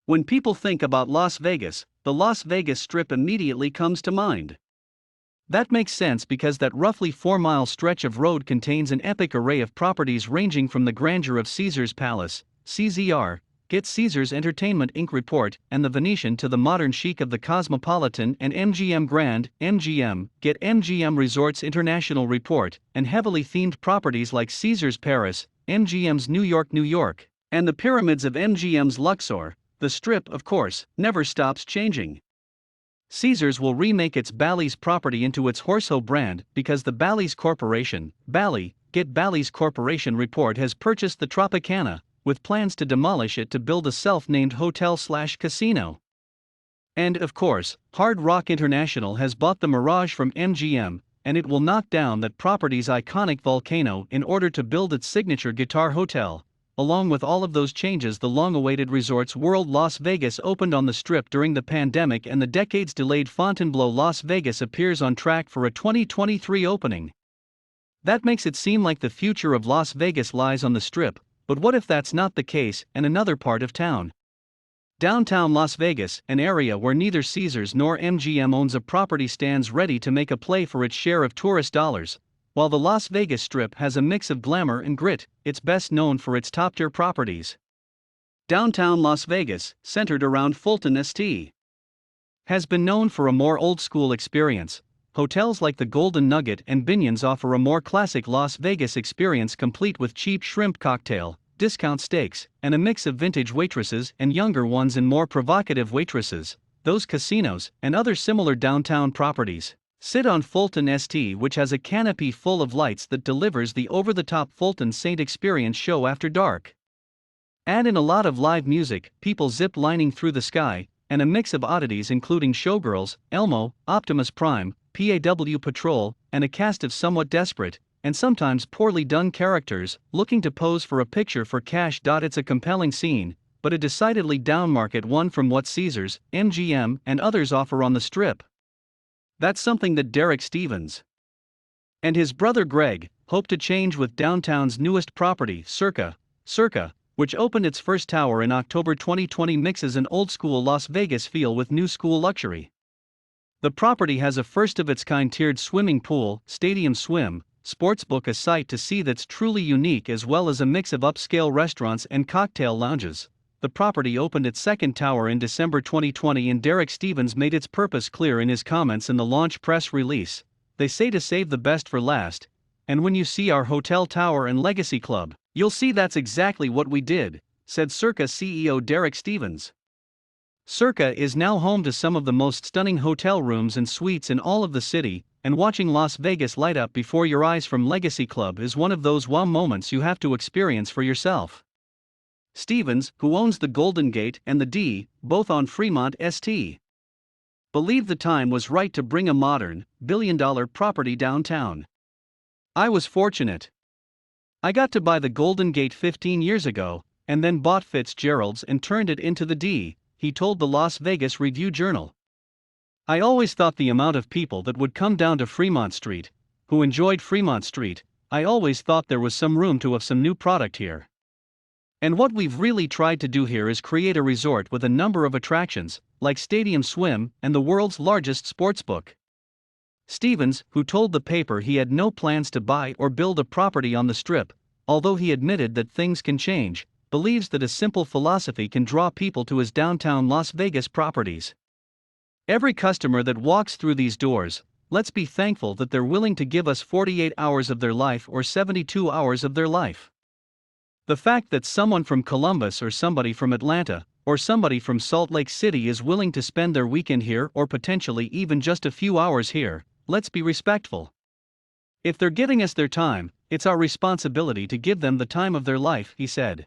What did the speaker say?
When people think about Las Vegas, the Las Vegas Strip immediately comes to mind. That makes sense because that roughly 4-mile stretch of road contains an epic array of properties ranging from the grandeur of Caesar's Palace, CZR, get Caesars Entertainment Inc. report, and the Venetian to the modern chic of the Cosmopolitan and MGM Grand, MGM, get MGM Resorts International report, and heavily themed properties like Caesars Paris, MGM's New York, New York, and the pyramids of MGM's Luxor. The Strip, of course, never stops changing. Caesars will remake its Bally's property into its Horseho brand because the Bally's Corporation, Bally's Corporation report has purchased the Tropicana, with plans to demolish it to build a self-named hotel/casino. And of course, Hard Rock International has bought the Mirage from MGM, and it will knock down that property's iconic volcano in order to build its signature guitar hotel. Along with all of those changes, the long-awaited Resorts World Las Vegas opened on the Strip during the pandemic, and the decades-delayed Fontainebleau Las Vegas appears on track for a 2023 opening. That makes it seem like the future of Las Vegas lies on the Strip, but what if that's not the case and another part of town? Downtown Las Vegas, an area where neither Caesars nor MGM owns a property, stands ready to make a play for its share of tourist dollars. While the Las Vegas Strip has a mix of glamour and grit, it's best known for its top-tier properties. Downtown Las Vegas, centered around Fulton St., has been known for a more old-school experience. Hotels like the Golden Nugget and Binion's offer a more classic Las Vegas experience, complete with cheap shrimp cocktail, discount steaks, and a mix of vintage waitresses and younger ones and more provocative waitresses. Those casinos, and other similar downtown properties, sit on Fulton St., which has a canopy full of lights that delivers the over-the-top Fulton St. experience show after dark. Add in a lot of live music, people zip-lining through the sky, and a mix of oddities including Showgirls, Elmo, Optimus Prime, PAW Patrol, and a cast of somewhat desperate, and sometimes poorly done characters, looking to pose for a picture for cash. It's a compelling scene, but a decidedly downmarket one from what Caesars, MGM, and others offer on the Strip. That's something that Derek Stevens and his brother Greg hope to change with downtown's newest property, Circa, which opened its first tower in October 2020, mixes an old-school Las Vegas feel with new-school luxury. The property has a first-of-its-kind tiered swimming pool, stadium swim, sportsbook, a sight to see that's truly unique, as well as a mix of upscale restaurants and cocktail lounges. The property opened its second tower in December 2020, and Derek Stevens made its purpose clear in his comments in the launch press release. They say to save the best for last, and when you see our hotel tower and legacy club, you'll see that's exactly what we did, said Circa CEO Derek Stevens. Circa is now home to some of the most stunning hotel rooms and suites in all of the city, and watching Las Vegas light up before your eyes from Legacy Club is one of those wow moments you have to experience for yourself. Stevens, who owns the Golden Gate and the D, both on Fremont St., believed the time was right to bring a modern, billion-dollar property downtown. I was fortunate. I got to buy the Golden Gate 15 years ago, and then bought Fitzgerald's and turned it into the D, he told the Las Vegas Review-Journal. I always thought the amount of people that would come down to Fremont Street, who enjoyed Fremont Street, I always thought there was some room to have some new product here. And what we've really tried to do here is create a resort with a number of attractions, like Stadium Swim and the world's largest sportsbook. Stevens, who told the paper he had no plans to buy or build a property on the Strip, although he admitted that things can change, believes that a simple philosophy can draw people to his downtown Las Vegas properties. Every customer that walks through these doors, let's be thankful that they're willing to give us 48 hours of their life or 72 hours of their life. The fact that someone from Columbus or somebody from Atlanta, or somebody from Salt Lake City is willing to spend their weekend here, or potentially even just a few hours here, let's be respectful. If they're giving us their time, it's our responsibility to give them the time of their life, he said.